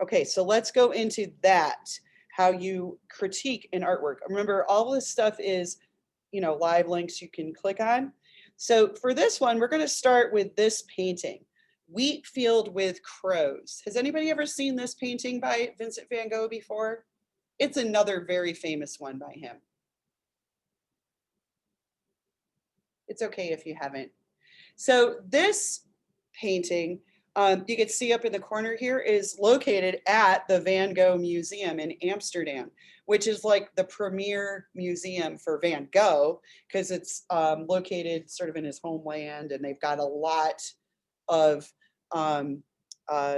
Okay, so let's go into that, how you critique an artwork. Remember, all this stuff is, live links you can click on. So for this one, we're going to start with this painting, Wheat Field with Crows. Has anybody ever seen this painting by Vincent van Gogh before? It's another very famous one by him. It's okay if you haven't. So this painting, you can see up in the corner here, is located at the Van Gogh Museum in Amsterdam, which is like the premier museum for Van Gogh because it's located sort of in his homeland, and they've got a lot of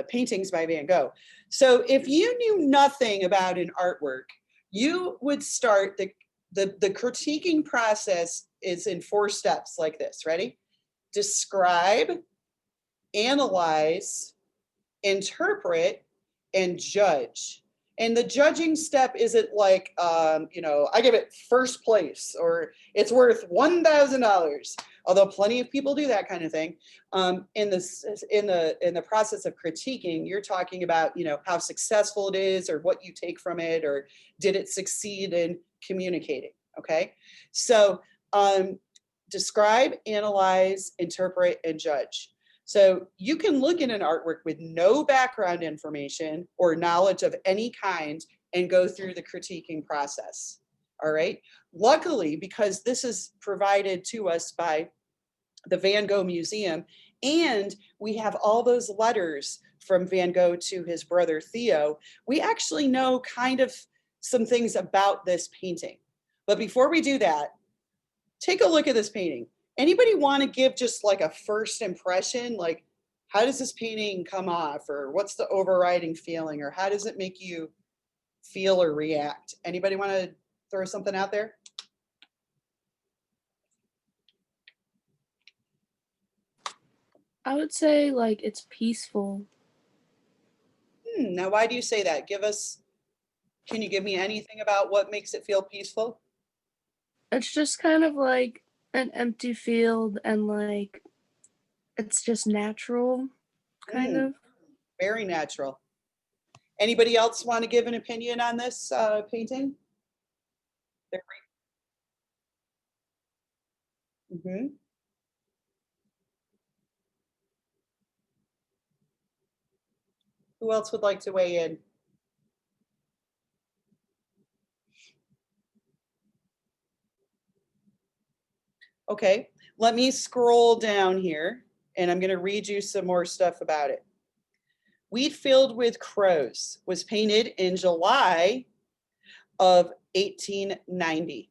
paintings by Van Gogh. So if you knew nothing about an artwork, you would start the critiquing process is in 4 steps like this. Ready? Describe, analyze, interpret, and judge. And the judging step isn't like, I give it first place or it's worth $1,000. Although plenty of people do that kind of thing. In the process of critiquing, you're talking about, how successful it is or what you take from it, or did it succeed in communicating? Okay, so describe, analyze, interpret, and judge. So you can look at an artwork with no background information or knowledge of any kind and go through the critiquing process. All right. Luckily, because this is provided to us by the Van Gogh Museum, and we have all those letters from Van Gogh to his brother Theo, we actually know kind of some things about this painting. But before we do that, take a look at this painting. Anybody want to give just like a first impression? Like, how does this painting come off, or what's the overriding feeling, or how does it make you feel or react? Anybody want to throw something out there? I would say like it's peaceful. Now, why do you say that? Can you give me anything about what makes it feel peaceful? It's just kind of like an empty field, and like it's just natural, kind Mm, of. very natural. Anybody else want to give an opinion on this painting? Mm-hmm. Who else would like to weigh in? Okay, let me scroll down here and I'm going to read you some more stuff about it. Wheat Field with Crows was painted in July of 1890.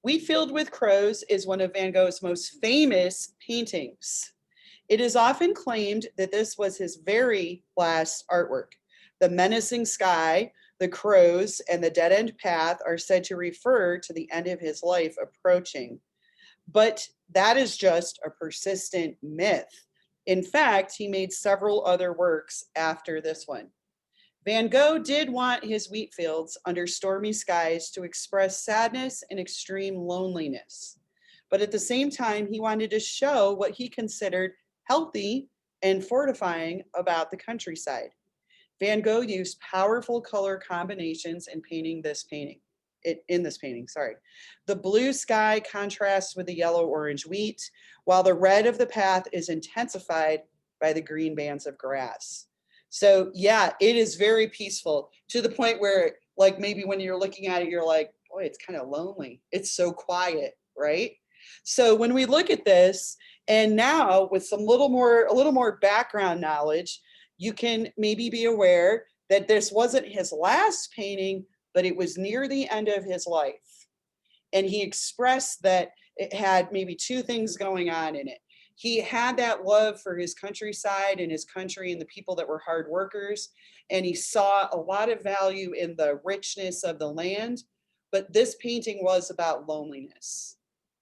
Wheat Field with Crows is one of Van Gogh's most famous paintings. It is often claimed that this was his very last artwork. The menacing sky, the crows, and the dead-end path are said to refer to the end of his life approaching. But that is just a persistent myth. In fact, he made several other works after this one. Van Gogh did want his wheat fields under stormy skies to express sadness and extreme loneliness. But at the same time, he wanted to show what he considered healthy and fortifying about the countryside. Van Gogh used powerful color combinations in painting this painting. In this painting, sorry. The blue sky contrasts with the yellow-orange wheat, while the red of the path is intensified by the green bands of grass. So yeah, it is very peaceful to the point where, like, maybe when you're looking at it, you're like, boy, it's kind of lonely. It's so quiet, right? So when we look at this, and now with a little more background knowledge, you can maybe be aware that this wasn't his last painting, but it was near the end of his life. And he expressed that it had maybe 2 things going on in it. He had that love for his countryside and his country and the people that were hard workers. And he saw a lot of value in the richness of the land. But this painting was about loneliness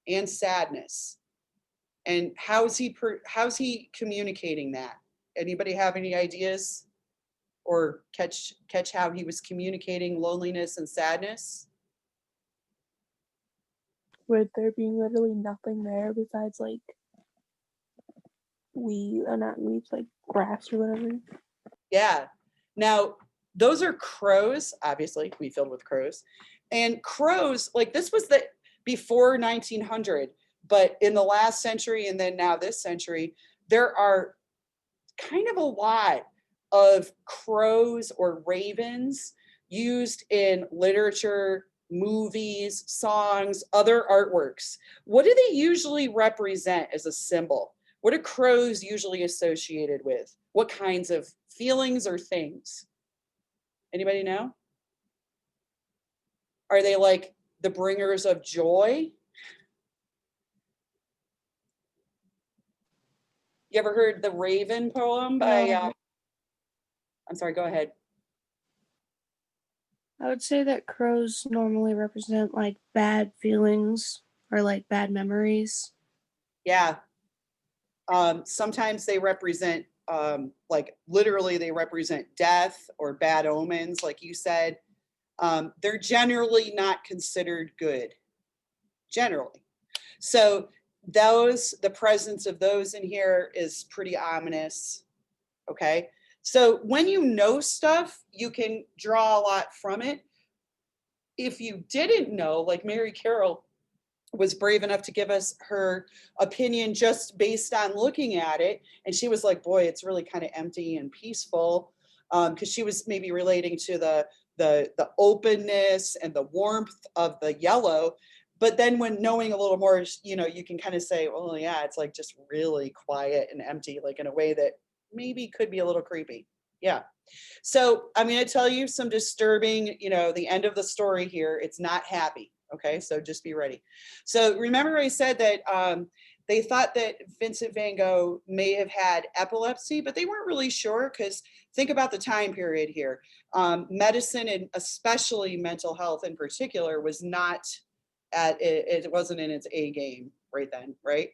and sadness. And how's he communicating that? Anybody have any ideas? Or catch how he was communicating loneliness and sadness? With there being literally nothing there besides like not weeds, like grass or whatever. Yeah. Now, Those are crows, obviously, we filled with crows. And crows, like this was the before 1900, but in the last century and then now this century, there are kind of a lot of crows or ravens used in literature, movies, songs, other artworks. What do they usually represent as a symbol? What are crows usually associated with? What kinds of feelings or things? Anybody know? Are they like the bringers of joy? You ever heard the Raven poem by, No, I'm sorry, go ahead. I would say that crows normally represent like bad feelings or like bad memories. Yeah. Sometimes they represent, like literally they represent death or bad omens, like you said. They're generally not considered good, generally. So the presence of those in here is pretty ominous. Okay. So when you know stuff, you can draw a lot from it. If you didn't know, like Mary Carroll was brave enough to give us her opinion just based on looking at it. And she was like, boy, it's really kind of empty and peaceful. Because she was maybe relating to the openness and the warmth of the yellow. But then when knowing a little more, you can kind of say, well, yeah, it's like just really quiet and empty, like in a way that maybe could be a little creepy. Yeah. So I'm going to tell you some disturbing, the end of the story here. It's not happy. Okay. So just be ready. So remember, I said that they thought that Vincent van Gogh may have had epilepsy, but they weren't really sure because think about the time period here. Medicine and especially mental health in particular was not it wasn't in its A game right then, right?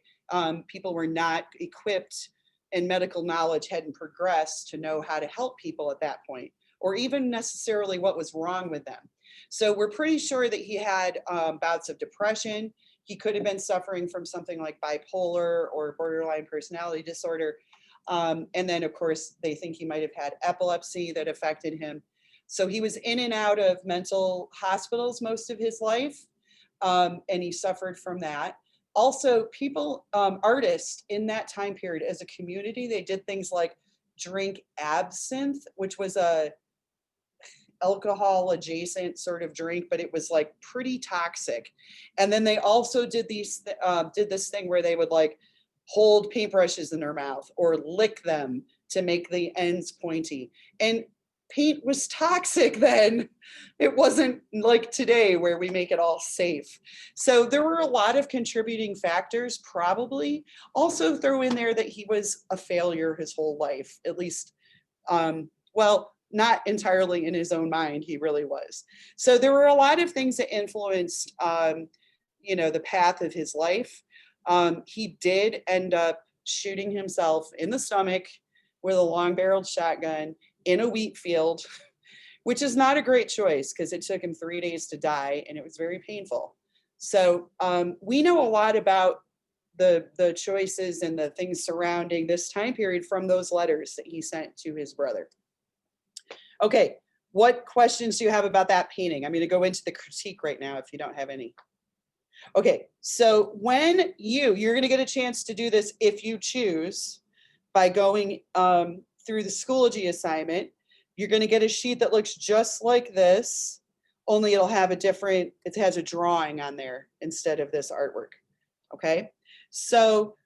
People were not equipped and medical knowledge hadn't progressed to know how to help people at that point, or even necessarily what was wrong with them. So we're pretty sure that he had bouts of depression. He could have been suffering from something like bipolar or borderline personality disorder. And then, of course, they think he might have had epilepsy that affected him. So he was in and out of mental hospitals most of his life, and he suffered from that. Also, people, artists in that time period as a community, they did things like drink absinthe, which was a alcohol adjacent sort of drink, but it was like pretty toxic. And then they also did this thing where they would like hold paintbrushes in their mouth or lick them to make the ends pointy. And paint was toxic then. It wasn't like today where we make it all safe. So there were a lot of contributing factors, probably. Also throw in there that he was a failure his whole life, at least, well, not entirely in his own mind, he really was. So there were a lot of things that influenced, the path of his life. He did end up shooting himself in the stomach with a long-barreled shotgun in a wheat field, which is not a great choice because it took him 3 days to die and it was very painful. So we know a lot about the choices and the things surrounding this time period from those letters that he sent to his brother. Okay, what questions do you have about that painting? I'm going to go into the critique right now if you don't have any. Okay, so when you're going to get a chance to do this if you choose by going through the Schoology assignment. You're going to get a sheet that looks just like this, only it has a drawing on there instead of this artwork. Okay, so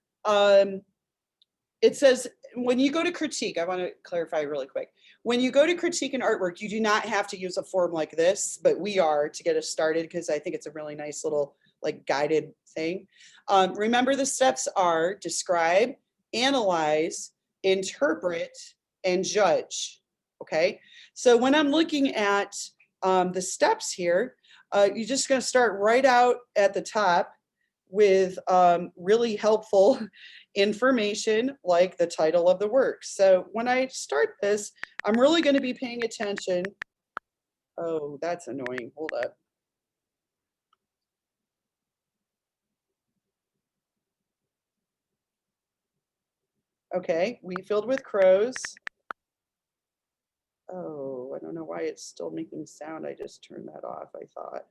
it says when you go to critique, I want to clarify really quick. When you go to critique an artwork, you do not have to use a form like this, but we are to get us started because I think it's a really nice little like guided thing. Remember the steps are describe, analyze, interpret, and judge. Okay, so when I'm looking at the steps here, you're just going to start right out at the top with really helpful information like the title of the work. So when I start this, I'm really going to be paying attention. Oh, that's annoying. Hold up. Okay, wheat filled with crows. Oh, I don't know why it's still making sound. I just turned that off, I thought.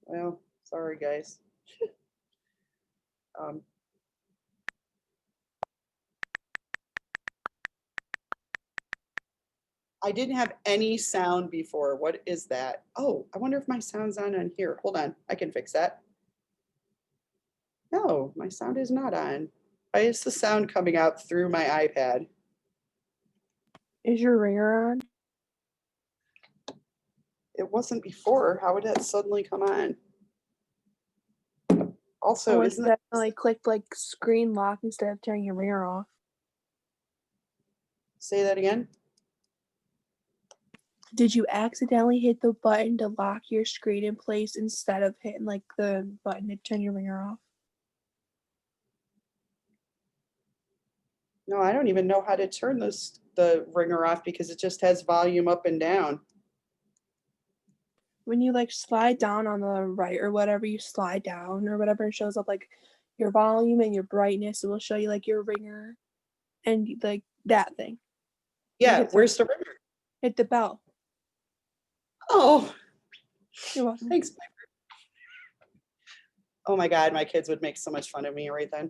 Well, sorry guys. Um, I didn't have any sound before. What is that? Oh, I wonder if my sound's on here. Hold on, I can fix that. No, my sound is not on. Why is the sound coming out through my iPad? Is your ringer on? It wasn't before. How would that suddenly come on? Also, Unless isn't you that, definitely clicked like screen lock instead of turning your ringer off. say that again? Did you accidentally hit the button to lock your screen in place instead of hitting like the button to turn your ringer off? No, I don't even know how to turn the ringer off because it just has volume up and down. When you like slide down on the right or whatever, you slide down or whatever, it shows up like your volume and your brightness. It will show you like your ringer and like that thing. Yeah, hit where's the ringer? Hit the bell. Oh, You're welcome. thanks. Oh my God, my kids would make so much fun of me right then.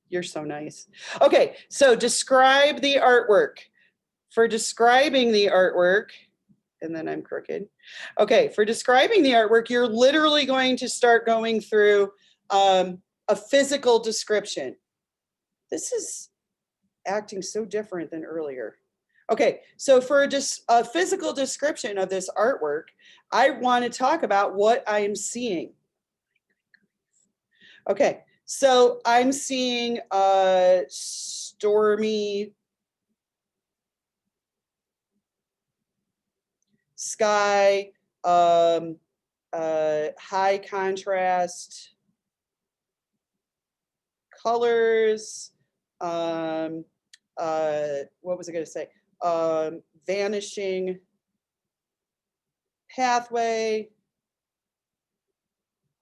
You're so nice. Okay, so describe the artwork. For describing the artwork, and then I'm crooked. Okay, for describing the artwork, you're literally going to start going through a physical description. This is acting so different than earlier. Okay, so for just a physical description of this artwork, I want to talk about what I am seeing. Okay, so I'm seeing a stormy sky, high contrast colors, what was I going to say? Vanishing pathway,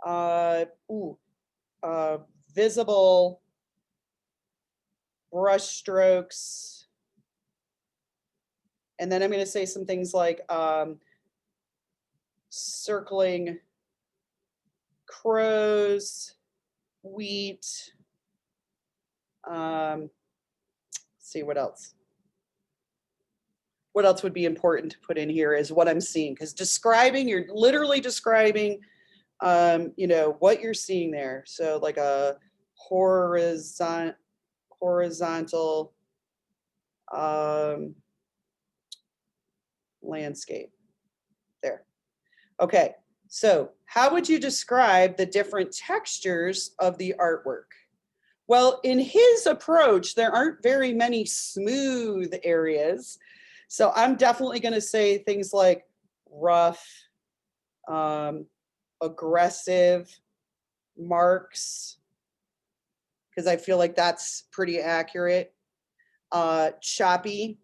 ooh, visible brush strokes. And then I'm going to say some things like circling crows, wheat. Let's see what else. What else would be important to put in here is what I'm seeing, because describing, you're literally describing, what you're seeing there. So like a horizontal landscape there. Okay, so how would you describe the different textures of the artwork? Well, in his approach, there aren't very many smooth areas. So I'm definitely going to say things like rough, aggressive marks, because I feel like that's pretty accurate. Choppy.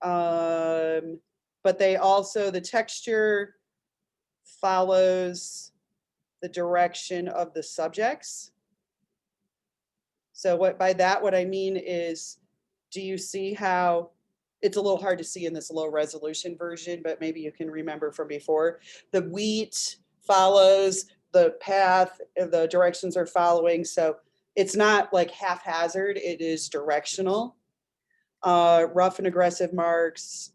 But they also, the texture follows the direction of the subjects. So what by that, what I mean is, do you see how it's a little hard to see in this low resolution version, but maybe you can remember from before. The wheat follows the path, the directions are following. So it's not like haphazard, it is directional. Rough and aggressive marks.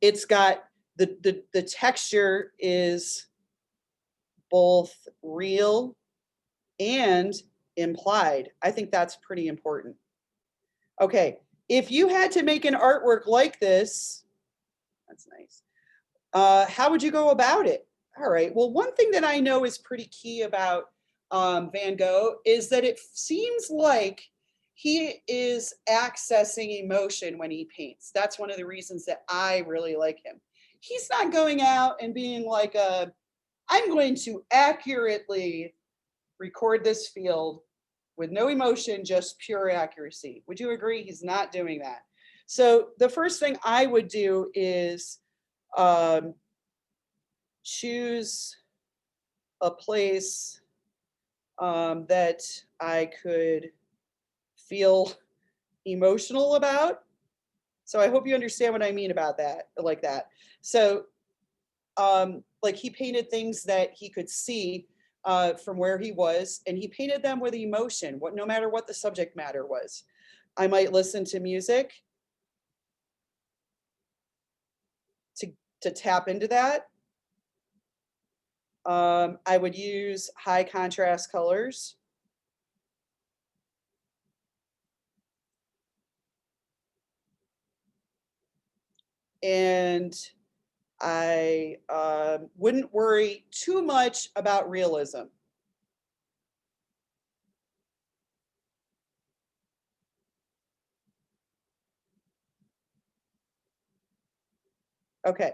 It's got the texture is both real and implied. I think that's pretty important. Okay, if you had to make an artwork like this, that's nice. How would you go about it? All right, well, one thing that I know is pretty key about Van Gogh is that it seems like he is accessing emotion when he paints. That's one of the reasons that I really like him. He's not going out and being like, I'm going to accurately record this field with no emotion, just pure accuracy. Would you agree? He's not doing that. So the first thing I would do is choose a place that I could feel emotional about. So I hope you understand what I mean about that, like that. So like he painted things that he could see from where he was, and he painted them with emotion, no matter what the subject matter was. I might listen to music to tap into that. I would use high contrast colors. And I wouldn't worry too much about realism. Okay.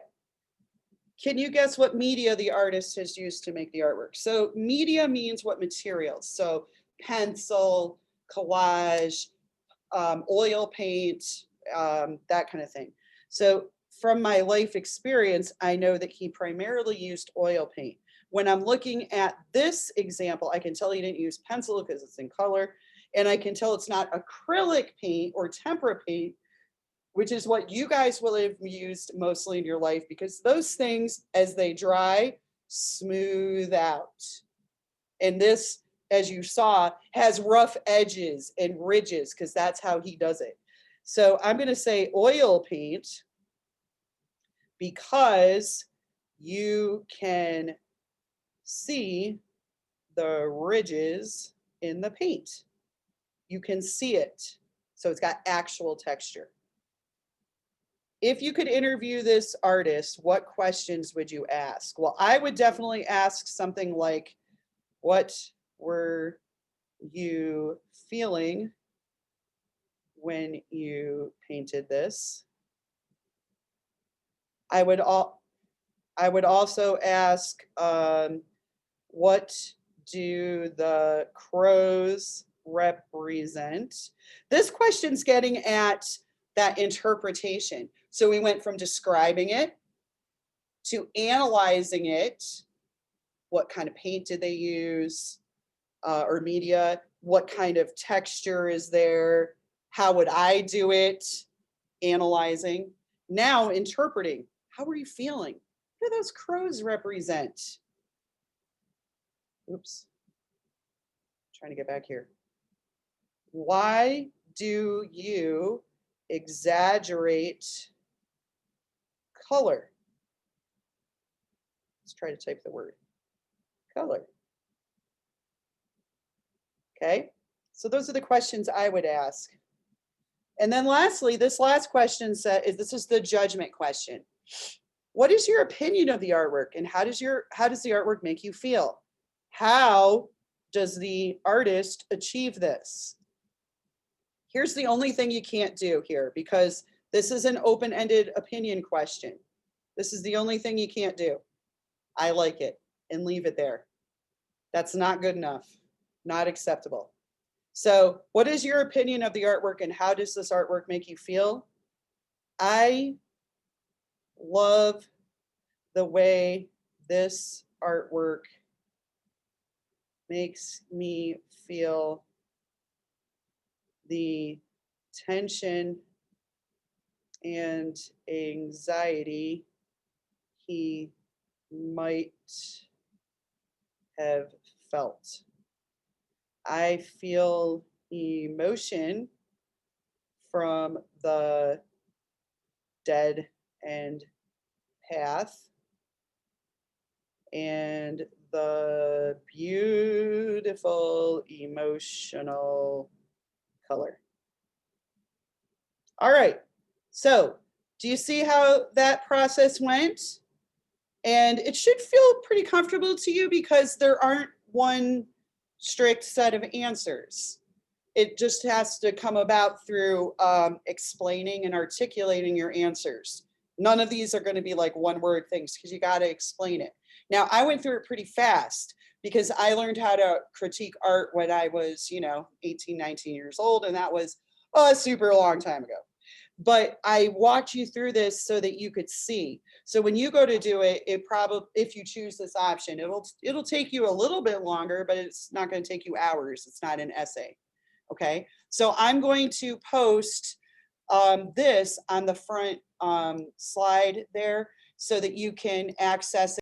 Can you guess what media the artist has used to make the artwork? So media means what materials? So pencil, collage, oil paint, that kind of thing. So from my life experience, I know that he primarily used oil paint. When I'm looking at this example, I can tell he didn't use pencil because it's in color, and I can tell it's not acrylic paint or tempera paint, which is what you guys will have used mostly in your life, because those things, as they dry, smooth out. And this, as you saw, has rough edges and ridges because that's how he does it. So I'm going to say oil paint because you can see the ridges in the paint. You can see it. So it's got actual texture. If you could interview this artist, what questions would you ask? Well, I would definitely ask something like, what were you feeling when you painted this? I would also ask, what do the crows represent? This question's getting at that interpretation. So we went from describing it to analyzing it. What kind of paint did they use, or media? What kind of texture is there? How would I do it? Analyzing. Now interpreting. How are you feeling? What do those crows represent? Oops. Trying to get back here. Why do you exaggerate color? Let's try to type the word color. Okay, so those are the questions I would ask. And then lastly, this last question this is the judgment question. What is your opinion of the artwork, and how does the artwork make you feel? How does the artist achieve this? Here's the only thing you can't do here, because this is an open-ended opinion question. This is the only thing you can't do. I like it, and leave it there. That's not good enough, not acceptable. So what is your opinion of the artwork, and how does this artwork make you feel? I love the way this artwork makes me feel the tension and anxiety he might have felt. I feel emotion from the dead end path and the beautiful emotional color. All right, so do you see how that process went? And it should feel pretty comfortable to you because there aren't one strict set of answers. It just has to come about through explaining and articulating your answers. None of these are going to be like one word things because you got to explain it. Now, I went through it pretty fast because I learned how to critique art when I was, 18, 19 years old. And that was a super long time ago. but I walked you through this so that you could see. So when you go to do it, it probably, if you choose this option, it'll take you a little bit longer, but it's not going to take you hours. It's not an essay. Okay, so I'm going to post this on the front slide there so that you can access it.